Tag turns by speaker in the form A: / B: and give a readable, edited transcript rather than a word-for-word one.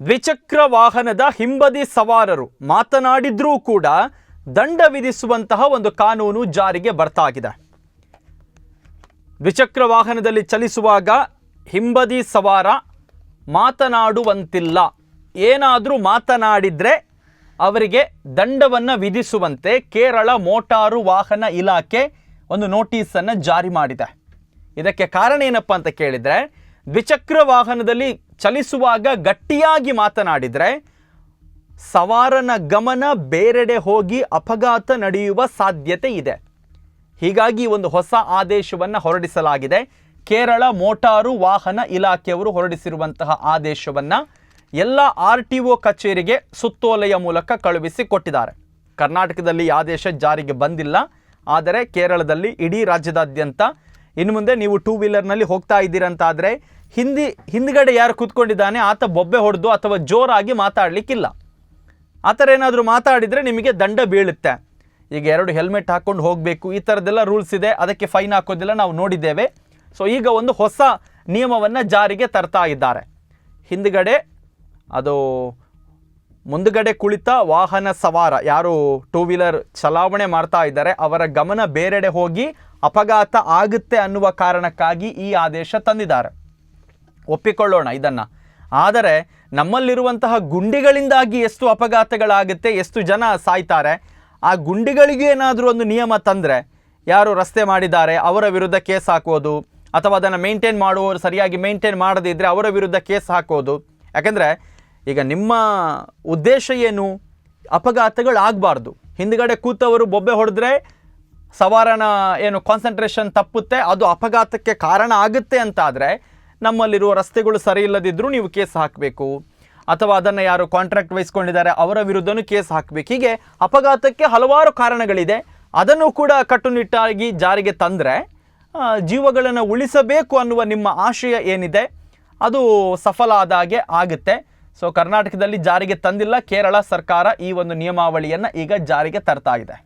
A: ದ್ವಿಚಕ್ರ ವಾಹನದ ಹಿಂಬದಿ ಸವಾರರು ಮಾತನಾಡಿದ್ರೂ ಕೂಡ ದಂಡ ವಿಧಿಸುವಂತಹ ಒಂದು ಕಾನೂನು ಜಾರಿಗೆ ಬರ್ತಾಗಿದೆ. ದ್ವಿಚಕ್ರ ವಾಹನದಲ್ಲಿ ಚಲಿಸುವಾಗ ಹಿಂಬದಿ ಸವಾರ ಮಾತನಾಡುವಂತಿಲ್ಲ. ಏನಾದರೂ ಮಾತನಾಡಿದರೆ ಅವರಿಗೆ ದಂಡವನ್ನು ವಿಧಿಸುವಂತೆ ಕೇರಳ ಮೋಟಾರು ವಾಹನ ಇಲಾಖೆ ಒಂದು ನೋಟಿಸನ್ನು ಜಾರಿ ಮಾಡಿದೆ. ಇದಕ್ಕೆ ಕಾರಣ ಏನಪ್ಪ ಅಂತ ಕೇಳಿದರೆ, ದ್ವಿಚಕ್ರ ವಾಹನದಲ್ಲಿ ಚಲಿಸುವಾಗ ಗಟ್ಟಿಯಾಗಿ ಮಾತನಾಡಿದರೆ ಸವಾರನ ಗಮನ ಬೇರೆಡೆ ಹೋಗಿ ಅಪಘಾತ ನಡೆಯುವ ಸಾಧ್ಯತೆ ಇದೆ. ಹೀಗಾಗಿ ಒಂದು ಹೊಸ ಆದೇಶವನ್ನು ಹೊರಡಿಸಲಾಗಿದೆ. ಕೇರಳ ಮೋಟಾರು ವಾಹನ ಇಲಾಖೆಯವರು ಹೊರಡಿಸಿರುವಂತಹ ಆದೇಶವನ್ನು ಎಲ್ಲ RTO ಕಚೇರಿಗೆ ಸುತ್ತೋಲೆಯ ಮೂಲಕ ಕಳುಹಿಸಿ ಕೊಟ್ಟಿದ್ದಾರೆ. ಕರ್ನಾಟಕದಲ್ಲಿ ಆದೇಶ ಜಾರಿಗೆ ಬಂದಿಲ್ಲ, ಆದರೆ ಕೇರಳದಲ್ಲಿ ಇಡೀ ರಾಜ್ಯದಾದ್ಯಂತ ಇನ್ನು ಮುಂದೆ ನೀವು 2 ವೀಲರ್ನಲ್ಲಿ ಹೋಗ್ತಾ ಇದ್ದೀರಂತಾದರೆ ಹಿಂದ್ಗಡೆ ಯಾರು ಕೂತ್ಕೊಂಡಿದ್ದಾನೆ ಆತ ಬೊಬ್ಬೆ ಹೊಡೆದು ಅಥವಾ ಜೋರಾಗಿ ಮಾತಾಡಲಿಕ್ಕಿಲ್ಲ. ಆ ಥರ ಏನಾದರೂ ಮಾತಾಡಿದರೆ ನಿಮಗೆ ದಂಡ ಬೀಳುತ್ತೆ. ಈಗ 2 ಹೆಲ್ಮೆಟ್ ಹಾಕ್ಕೊಂಡು ಹೋಗಬೇಕು, ಈ ಥರದ್ದೆಲ್ಲ ರೂಲ್ಸ್ ಇದೆ. ಅದಕ್ಕೆ ಫೈನ್ ಹಾಕೋದಿಲ್ಲ, ನಾವು ನೋಡಿದ್ದೇವೆ. ಸೊ ಈಗ ಒಂದು ಹೊಸ ನಿಯಮವನ್ನು ಜಾರಿಗೆ ತರ್ತಾ ಇದ್ದಾರೆ. ಹಿಂದ್ಗಡೆ ಅದು ಮುಂದುಗಡೆ ಕುಳಿತ ವಾಹನ ಸವಾರ ಯಾರು 2 ವೀಲರ್ ಚಲಾವಣೆ ಮಾಡ್ತಾ ಇದ್ದಾರೆ ಅವರ ಗಮನ ಬೇರೆಡೆ ಹೋಗಿ ಅಪಘಾತ ಆಗುತ್ತೆ ಅನ್ನುವ ಕಾರಣಕ್ಕಾಗಿ ಈ ಆದೇಶ ತಂದಿದ್ದಾರೆ. ಒಪ್ಪಿಕೊಳ್ಳೋಣ ಇದನ್ನು. ಆದರೆ ನಮ್ಮಲ್ಲಿರುವಂತಹ ಗುಂಡಿಗಳಿಂದಾಗಿ ಎಷ್ಟು ಅಪಘಾತಗಳಾಗುತ್ತೆ, ಎಷ್ಟು ಜನ ಸಾಯ್ತಾರೆ. ಆ ಗುಂಡಿಗಳಿಗೆ ಏನಾದರೂ ಒಂದು ನಿಯಮ ತಂದರೆ ಯಾರು ರಸ್ತೆ ಮಾಡಿದ್ದಾರೆ ಅವರ ವಿರುದ್ಧ ಕೇಸ್ ಹಾಕೋದು, ಅಥವಾ ಅದನ್ನು ಮೇಂಟೈನ್ ಮಾಡುವವರು ಸರಿಯಾಗಿ ಮೇಂಟೈನ್ ಮಾಡದಿದ್ದರೆ ಅವರ ವಿರುದ್ಧ ಕೇಸ್ ಹಾಕೋದು. ಯಾಕೆಂದರೆ ಈಗ ನಿಮ್ಮ ಉದ್ದೇಶ ಏನು? ಅಪಘಾತಗಳಾಗಬಾರ್ದು. ಹಿಂದ್ಗಡೆ ಕೂತವರು ಬೊಬ್ಬೆ ಹೊಡೆದ್ರೆ ಸವಾರನ ಏನು ಕಾನ್ಸಂಟ್ರೇಷನ್ ತಪ್ಪುತ್ತೆ, ಅದು ಅಪಘಾತಕ್ಕೆ ಕಾರಣ ಆಗುತ್ತೆ ಅಂತಾದರೆ ನಮ್ಮಲ್ಲಿರುವ ರಸ್ತೆಗಳು ಸರಿ ಇಲ್ಲದಿದ್ದರೂ ನೀವು ಕೇಸ್ ಹಾಕಬೇಕು. ಅಥವಾ ಅದನ್ನು ಯಾರು ಕಾಂಟ್ರಾಕ್ಟ್ ವಹಿಸ್ಕೊಂಡಿದ್ದಾರೆ ಅವರ ವಿರುದ್ಧನೂ ಕೇಸ್ ಹಾಕಬೇಕು. ಹೀಗೆ ಅಪಘಾತಕ್ಕೆ ಹಲವಾರು ಕಾರಣಗಳಿದೆ. ಅದನ್ನು ಕೂಡ ಕಟ್ಟುನಿಟ್ಟಾಗಿ ಜಾರಿಗೆ ತಂದರೆ ಜೀವಗಳನ್ನು ಉಳಿಸಬೇಕು ಅನ್ನುವ ನಿಮ್ಮ ಆಶಯ ಏನಿದೆ ಅದು ಸಫಲ ಆದಾಗೆ ಆಗುತ್ತೆ. ಸೊ ಕರ್ನಾಟಕದಲ್ಲಿ ಜಾರಿಗೆ ತಂದಿಲ್ಲ, ಕೇರಳ ಸರ್ಕಾರ ಈ ಒಂದು ನಿಯಮಾವಳಿಯನ್ನು ಈಗ ಜಾರಿಗೆ ತರ್ತಾ ಇದೆ.